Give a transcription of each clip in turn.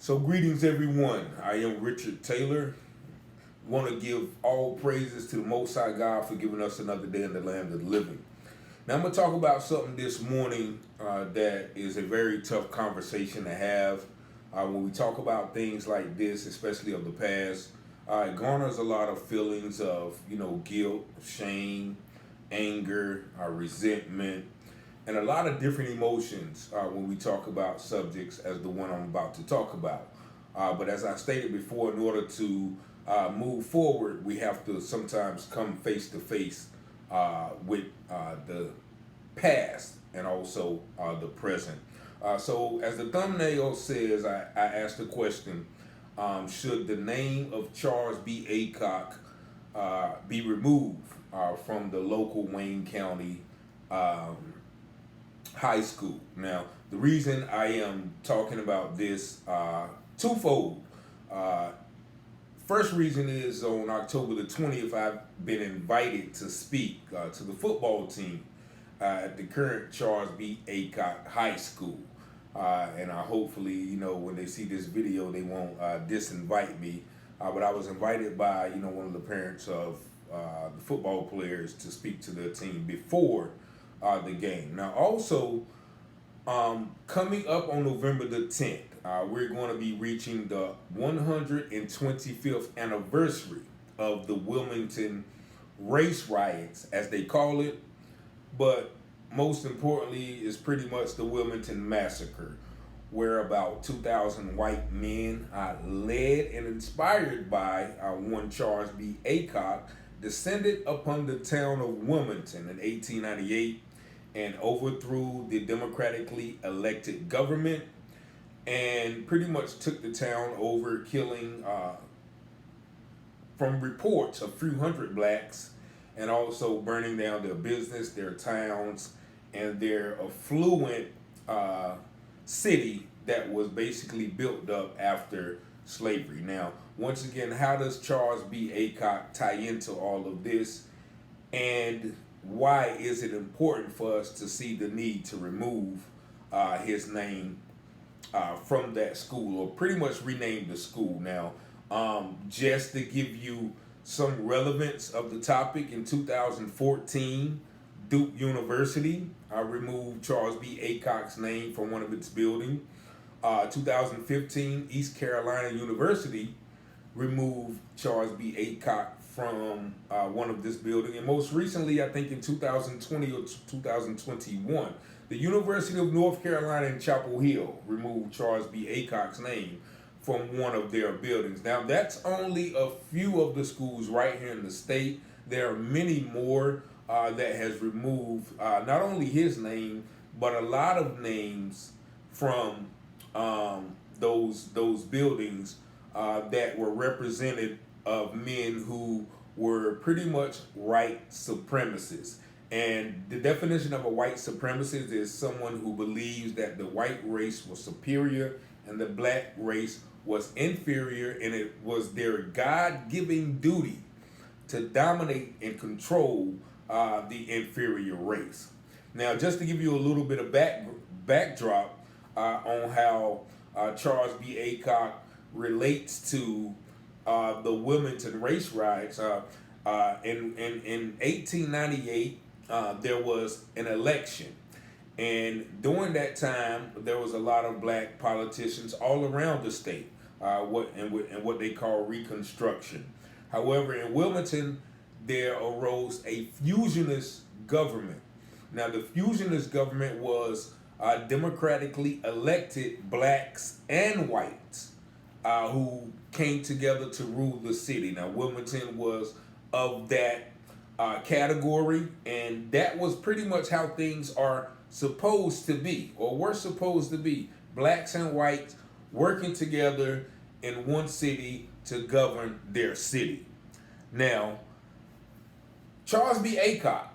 So greetings everyone. I am Richard Taylor. Want to give all praises to the Most High God for giving us another day in the land of the living. Now I'm going to talk about something this morning that is a very tough conversation to have. When we talk about things like this, especially of the past, it garners a lot of feelings of, guilt, shame, anger, resentment, and a lot of different emotions when we talk about subjects as the one I'm about to talk about. But as I stated before, in order to move forward, we have to sometimes come face to face with the past and also the present. So as the thumbnail says, I asked the question, should the name of Charles B. Aycock be removed from the local Wayne County high school? Now, the reason I am talking about this twofold. First reason is on October the 20th, I've been invited to speak to the football team at the current Charles B. Aycock High School. And hopefully, when they see this video, they won't disinvite me. But I was invited by, one of the parents of the football players to speak to their team before the game. Now, also, coming up on November the 10th, we're going to be reaching the 125th anniversary of the Wilmington Race Riots, as they call it. But most importantly is pretty much the Wilmington Massacre, where about 2,000 white men, led and inspired by one Charles B. Aycock, descended upon the town of Wilmington in 1898 and overthrew the democratically elected government and pretty much took the town over, killing, from reports, a few hundred blacks, and also burning down their business, their towns, and their affluent city that was basically built up after slavery. Now, once again, how does Charles B. Aycock tie into all of this, and why is it important for us to see the need to remove his name from that school, or pretty much rename the school? Now, just to give you some relevance of the topic, in 2014, Duke University removed Charles B. Aycock's name from one of its buildings. 2015, East Carolina University removed Charles B. Aycock from one of this building. And most recently, I think in 2020 or 2021, the University of North Carolina in Chapel Hill removed Charles B. Aycock's name from one of their buildings. Now, that's only a few of the schools right here in the state. There are many more that has removed not only his name, but a lot of names from those buildings that were represented of men who were pretty much white supremacists. And the definition of a white supremacist is someone who believes that the white race was superior and the black race was inferior, and it was their God-given duty to dominate and control the inferior race. Now, just to give you a little bit of backdrop on how Charles B. Aycock relates to the Wilmington Race Riots, in 1898, there was an election. And during that time, there was a lot of black politicians all around the state, what they call Reconstruction. However, in Wilmington, there arose a fusionist government. Now, the fusionist government was democratically elected blacks and whites who came together to rule the city. Now, Wilmington was of that category, and that was pretty much how things are supposed to be, or were supposed to be. Blacks and whites working together in one city to govern their city. Now, Charles B. Aycock,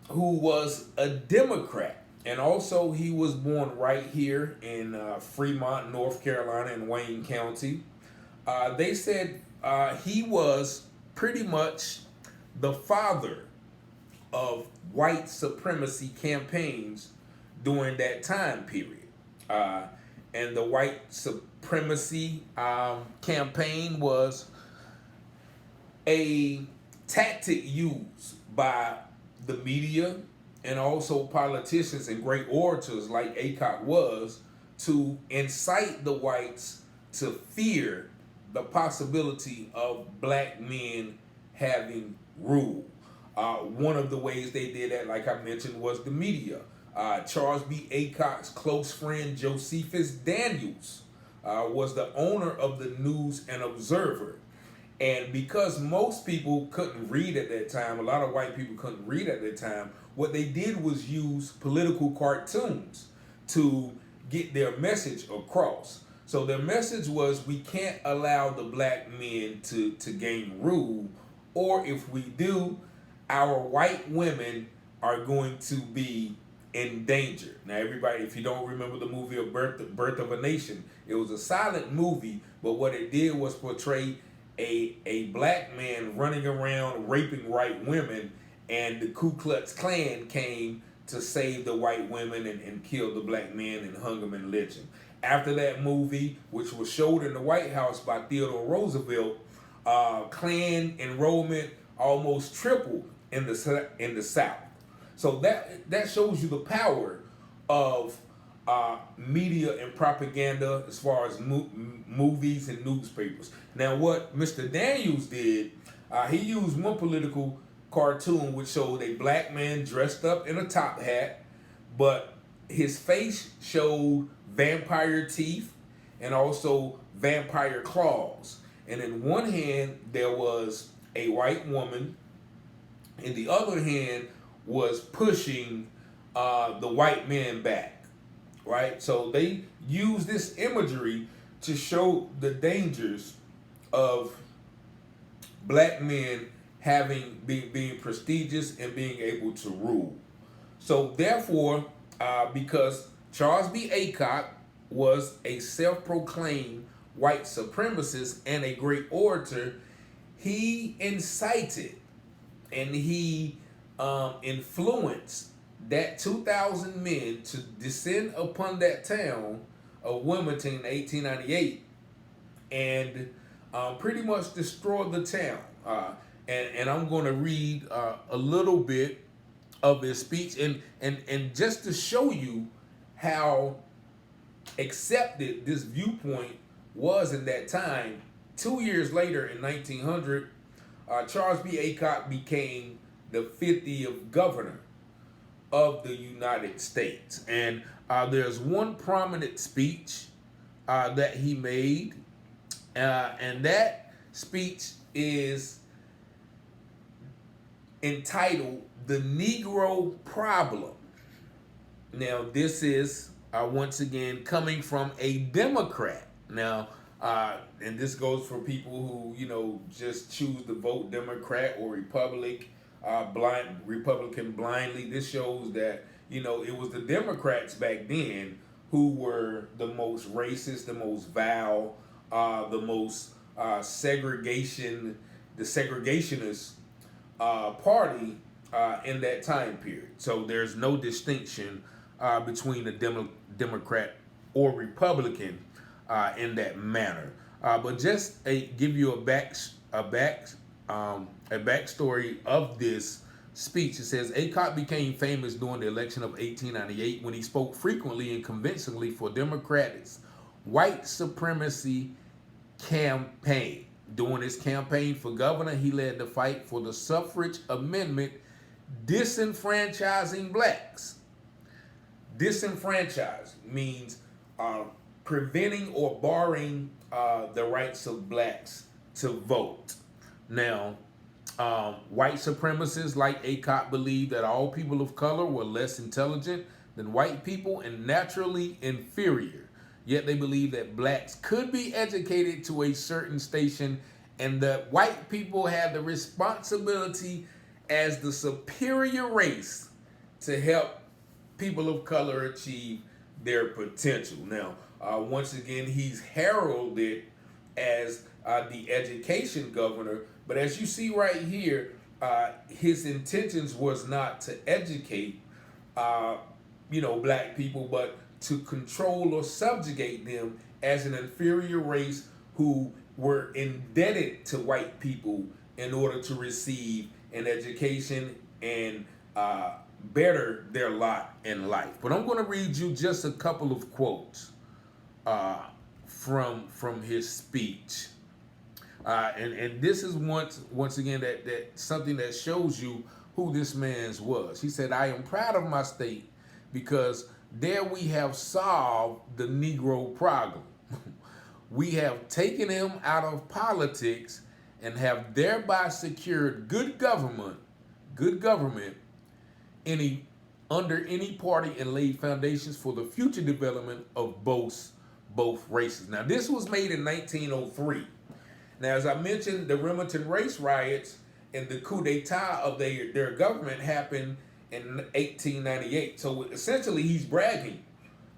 who was a Democrat, and also he was born right here in Fremont, North Carolina, in Wayne County. They said he was pretty much the father of white supremacy campaigns during that time period. and the white supremacy campaign was a tactic used by the media and also politicians and great orators like Aycock was to incite the whites to fear the possibility of black men having rule. One of the ways they did that, like I mentioned, was the media. Charles B. Aycock's close friend Josephus Daniels was the owner of the News and Observer. And because most people couldn't read at that time, a lot of white people couldn't read at that time, what they did was use political cartoons to get their message across. So their message was, we can't allow the black men to gain rule, or if we do, our white women are going to be in danger. Now, everybody, if you don't remember the movie of Birth of a Nation, it was a silent movie, but what it did was portray a black man running around raping white women, and the Ku Klux Klan came to save the white women and killed the black men and hung them and lynched them. After that movie, which was showed in the White House by Theodore Roosevelt, Klan enrollment almost tripled in the South. So that shows you the power of media and propaganda as far as movies and newspapers. Now, what Mr. Daniels did, he used one political cartoon which showed a black man dressed up in a top hat, but his face showed vampire teeth and also vampire claws. And in one hand there was a white woman, in the other hand was pushing the white man back, right? So they use this imagery to show the dangers of black men being prestigious and being able to rule. So therefore, because Charles B. Aycock was a self-proclaimed white supremacist and a great orator, he incited and he influenced that 2,000 men to descend upon that town of Wilmington in 1898 and pretty much destroy the town. And I'm going to read a little bit of his speech, and just to show you how accepted this viewpoint was in that time. 2 years later, in 1900, Charles B. Aycock became the 50th governor of the United States. And there's one prominent speech that he made, and that speech is entitled "The Negro Problem." Now, this is once again coming from a Democrat. Now, and this goes for people who just choose to vote Democrat or Republican blindly. This shows that it was the Democrats back then who were the most racist, the most vile, the most segregationist party in that time period. So there's no distinction between a Democrat or Republican in that manner. But just give you a backstory of this speech. It says Aycock became famous during the election of 1898 when he spoke frequently and convincingly for Democrats' white supremacy campaign. During his campaign for governor, he led the fight for the suffrage amendment disenfranchising blacks. Disenfranchised means preventing or barring the rights of blacks to vote. Now, white supremacists like Aycock believed that all people of color were less intelligent than white people and naturally inferior. Yet they believed that blacks could be educated to a certain station and that white people had the responsibility as the superior race to help people of color achieve their potential. Now, once again, he's heralded as the education governor, but as you see right here, his intentions was not to educate, black people, but to control or subjugate them as an inferior race who were indebted to white people in order to receive an education and better their lot in life. But I'm going to read you just a couple of quotes from his speech. And this is once again that something that shows you who this man's was. He said, "I am proud of my state because there we have solved the Negro problem. We have taken him out of politics and have thereby secured good government under any party and laid foundations for the future development of both races." Now, this was made in 1903. Now, as I mentioned, the Wilmington Race Riots and the coup d'etat of their government happened in 1898. So essentially, he's bragging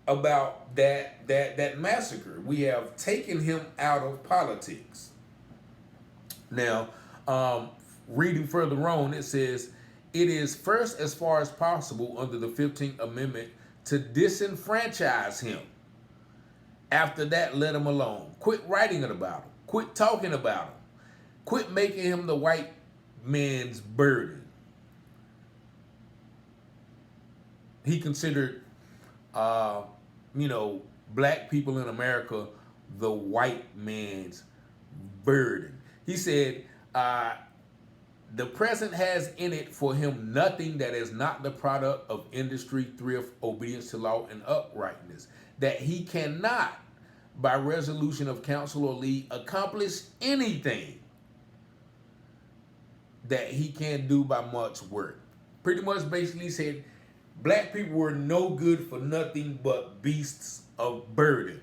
about that massacre. We have taken him out of politics. Now, reading further on, it says, "It is first, as far as possible, under the 15th Amendment, to disenfranchise him. After that, let him alone. Quit writing about him. Quit talking about him. Quit making him the white man's burden." He considered, black people in America the white man's burden. He said, "The present has in it for him nothing that is not the product of industry, thrift, obedience to law, and uprightness, that he cannot, by resolution of council or league, accomplish anything that he can do by much work." Pretty much basically said black people were no good for nothing but beasts of burden.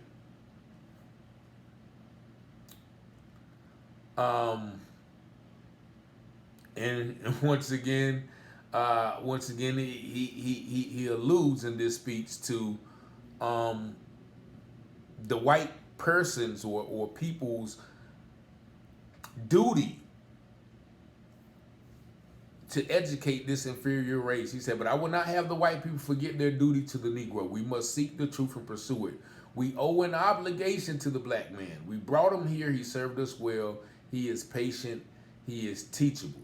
And once again, he alludes in this speech to the white person's or people's duty to educate this inferior race. He said, "But I will not have the white people forget their duty to the Negro. We must seek the truth and pursue it. We owe an obligation to the black man. We brought him here. He served us well. He is patient. He is teachable."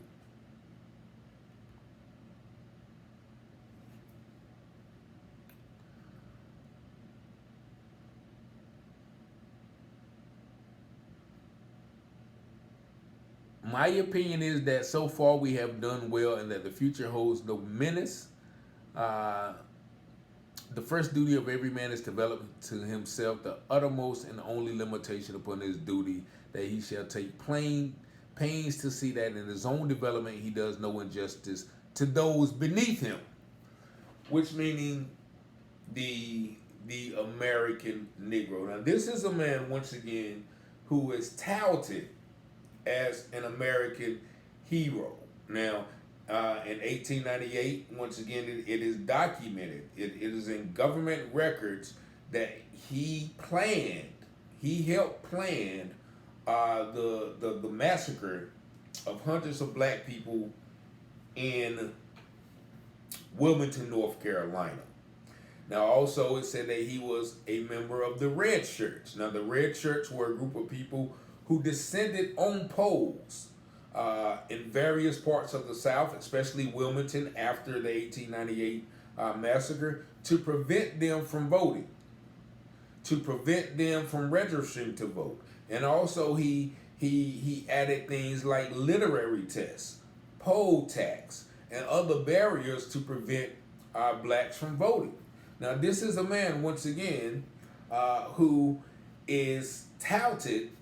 My opinion is that so far we have done well and that the future holds no menace. The first duty of every man is to develop to himself the uttermost and only limitation upon his duty, that he shall take pains to see that in his own development he does no injustice to those beneath him. Which meaning the American Negro. Now, this is a man, once again, who is touted as an American hero. Now, in 1898, once again, it is documented. It is in government records that he helped plan the massacre of hundreds of black people in Wilmington, North Carolina. Now, also, it said that he was a member of the Red Shirts. Now, the Red Shirts were a group of people who descended on poles in various parts of the South, especially Wilmington, after the 1898 massacre, to prevent them from voting, to prevent them from registering to vote. And also he added things like literary tests, poll tax, and other barriers to prevent blacks from voting. Now, this is a man, once again, who is touted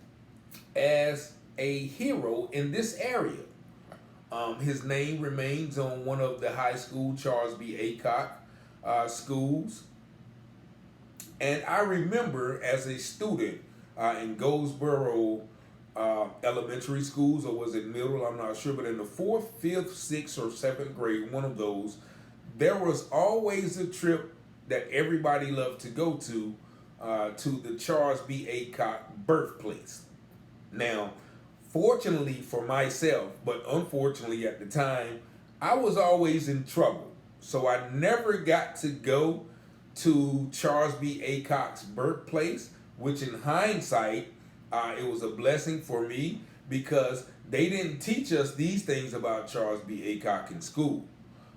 as a hero in this area. His name remains on one of the high school, Charles B. Aycock schools. And I remember as a student in Goldsboro elementary schools, or was it middle, I'm not sure, but in the 4th, 5th, 6th, or 7th grade, one of those, there was always a trip that everybody loved to go to the Charles B. Aycock birthplace. Now, fortunately for myself, but unfortunately at the time, I was always in trouble. So I never got to go to Charles B. Aycock's birthplace, which in hindsight, it was a blessing for me because they didn't teach us these things about Charles B. Aycock in school.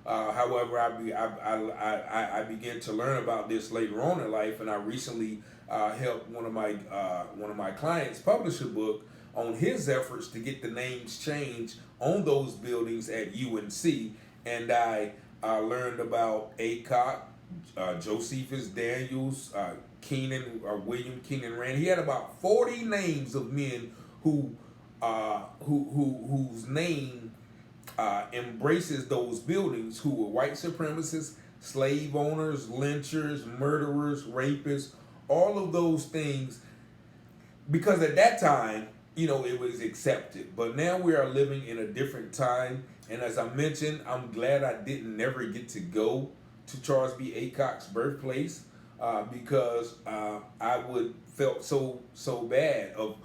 However, I began to learn about this later on in life, and I recently helped one of my clients publish a book on his efforts to get the names changed on those buildings at UNC, and I learned about Aycock, Josephus Daniels, William Keenan Rand. He had about 40 names of men whose name embraces those buildings, who were white supremacists, slave owners, lynchers, murderers, rapists, all of those things. Because at that time, it was accepted. But now we are living in a different time. And as I mentioned, I'm glad I didn't never get to go to Charles B. Aycock's birthplace because I would felt so bad of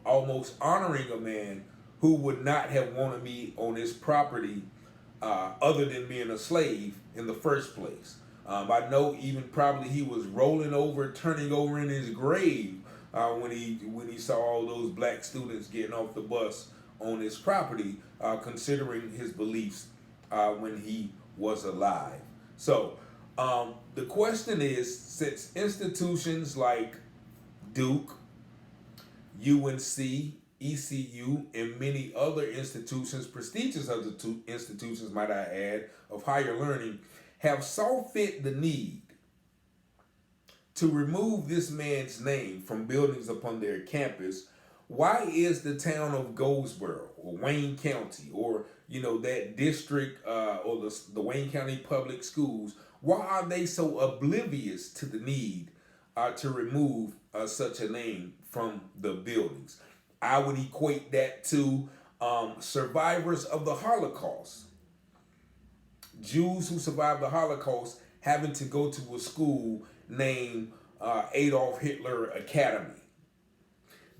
almost honoring a man who would not have wanted me on his property other than being a slave in the first place. I know even probably he was rolling over, turning over in his grave when he saw all those black students getting off the bus on his property, considering his beliefs when he was alive. So the question is, since institutions like Duke, UNC, ECU, and many other institutions, prestigious other institutions, might I add, of higher learning, have saw fit the need to remove this man's name from buildings upon their campus, why is the town of Goldsboro or Wayne County or that district or the Wayne County Public Schools, why are they so oblivious to the need to remove such a name from the buildings? I would equate that to survivors of the Holocaust. Jews who survived the Holocaust having to go to a school named Adolf Hitler Academy.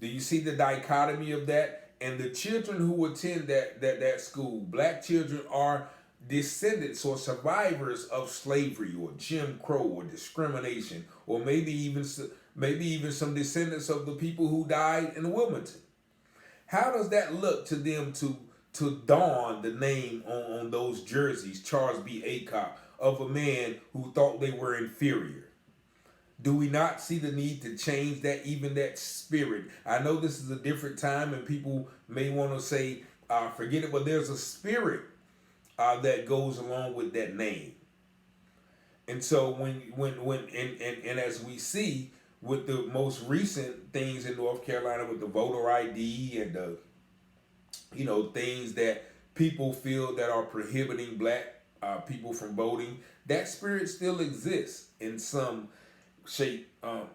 Do you see the dichotomy of that? And the children who attend that school, black children, are descendants or survivors of slavery or Jim Crow or discrimination, or maybe even some descendants of the people who died in Wilmington. How does that look to them to don the name on those jerseys, Charles B. Aycock, of a man who thought they were inferior? Do we not see the need to change that, even that spirit? I know this is a different time and people may want to say, forget it, but there's a spirit that goes along with that name. And so when as we see with the most recent things in North Carolina with the voter ID and the things that people feel that are prohibiting black people from voting, that spirit still exists in some shape or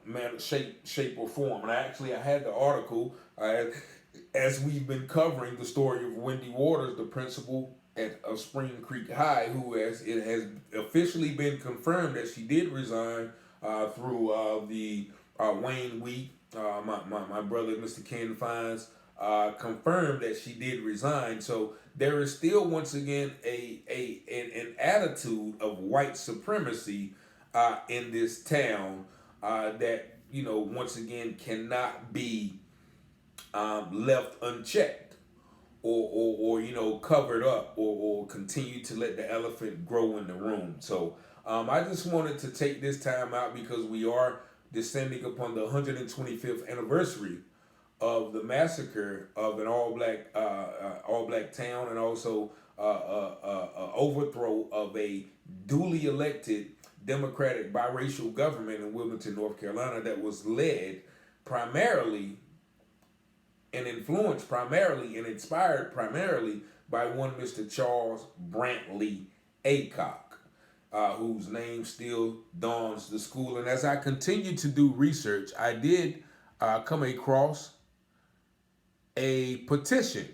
form. And I had the article as we've been covering the story of Wendy Waters, the principal of Spring Creek High, it has officially been confirmed that she did resign through the Wayne Week. My brother, Mr. Ken Fines, confirmed that she did resign. So there is still, once again, an attitude of white supremacy in this town that once again cannot be left unchecked or covered up or continue to let the elephant grow in the room. So I just wanted to take this time out because we are descending upon the 125th anniversary of the massacre of an all black town, and also overthrow of a duly elected democratic biracial government in Wilmington, North Carolina, that was led primarily and influenced primarily and inspired primarily by one Mr. Charles Brantley Aycock, whose name still dawns the school. And as I continued to do research, I did come across a petition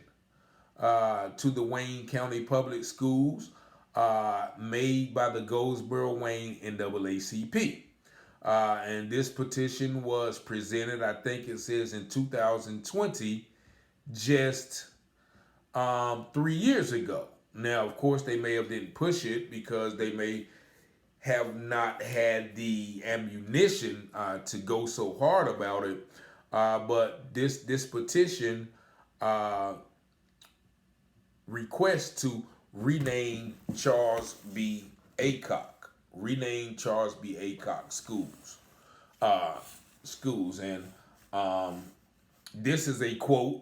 to the Wayne County Public Schools made by the Goldsboro Wayne NAACP. And this petition was presented, I think it says in 2020, just 3 years ago. Now, of course, they may have didn't push it because they may have not had the ammunition to go so hard about it. But this petition uh, requests to rename Charles B. Aycock, rename Charles B. Aycock uh, schools, and um, this is a quote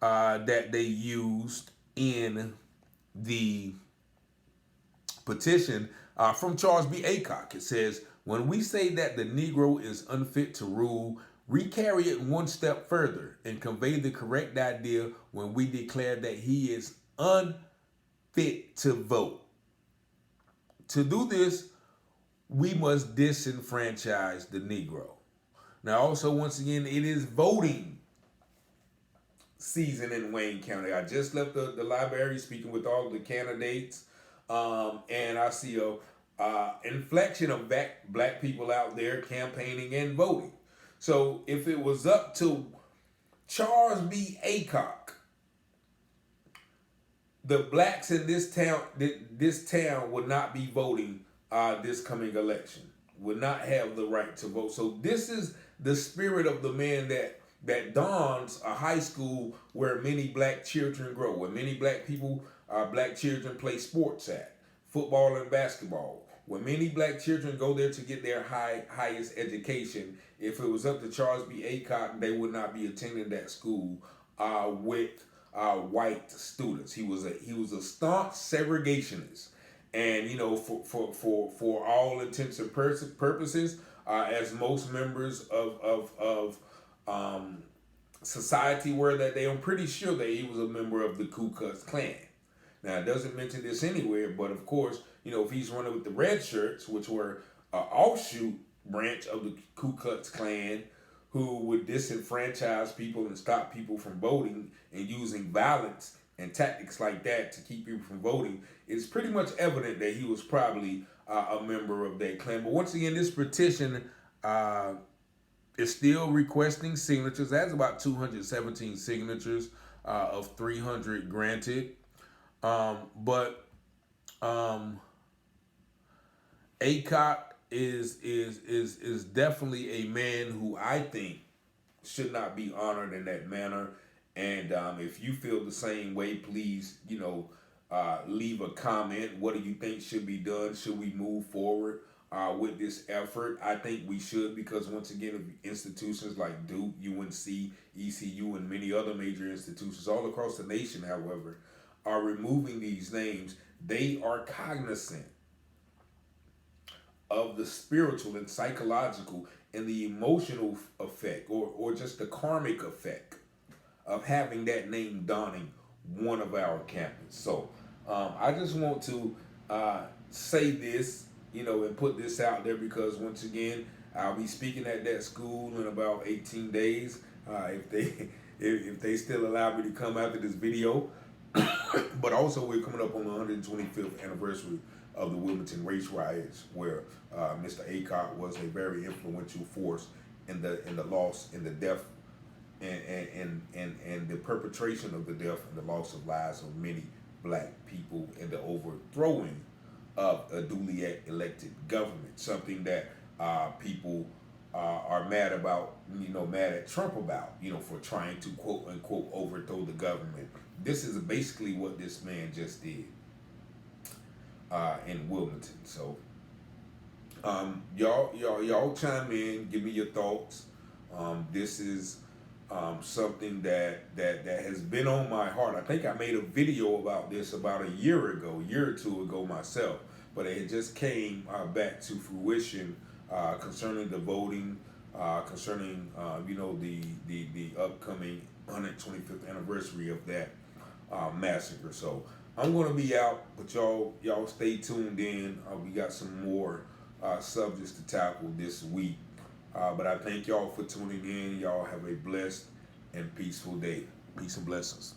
that they used in the petition from Charles B. Aycock. It says, "When we say that the Negro is unfit to rule, we carry it one step further and convey the correct idea when we declare that he is unfit to vote. To do this, we must disenfranchise the Negro." Now, also, once again, it is voting season in Wayne County. I just left the library speaking with all the candidates, and I see a inflection of black people out there campaigning and voting. So if it was up to Charles B. Aycock, the blacks in this town would not be voting this coming election, would not have the right to vote. So this is the spirit of the man that dons a high school where many black children grow, where many black children play sports at, football and basketball, where many black children go there to get their highest education. If it was up to Charles B. Aycock, they would not be attending that school with white students. He was a staunch segregationist, and for all intents and purposes, as most members of society were that day, I'm pretty sure that he was a member of the Ku Klux Klan. Now, it doesn't mention this anywhere, but of course, if he's running with the red shirts, which were an offshoot branch of the Ku Klux Klan, who would disenfranchise people and stop people from voting and using violence and tactics like that to keep people from voting, it's pretty much evident that he was probably a member of that Klan. But once again, this petition is still requesting signatures. That's about 217 signatures of 300 granted. But Aycock is definitely a man who I think should not be honored in that manner. And if you feel the same way, please, leave a comment. What do you think should be done? Should we move forward with this effort? I think we should, because once again, institutions like Duke, UNC, ECU, and many other major institutions all across the nation, however, are removing these names. They are cognizant of the spiritual and psychological and the emotional effect, or just the karmic effect of having that name donning one of our campus. So I just want to say this, and put this out there, because once again, I'll be speaking at that school in about 18 days, if they still allow me to come after this video. But also, we're coming up on the 125th anniversary of the Wilmington Race Riots, where Mr. Aycock was a very influential force in the loss, in the death, and the perpetration of the death and the loss of lives of many black people, and the overthrowing of a duly elected government. Something that people are mad about, mad at Trump about, for trying to quote unquote overthrow the government. This is basically what this man just did in Wilmington. So y'all chime in, give me your thoughts. This is something that has been on my heart. I think I made a video about this about a year or two ago myself, but it just came back to fruition concerning the voting, concerning the upcoming 125th anniversary of that massacre. So I'm going to be out, but y'all stay tuned in. We got some more subjects to tackle this week. But I thank y'all for tuning in. Y'all have a blessed and peaceful day. Peace and blessings.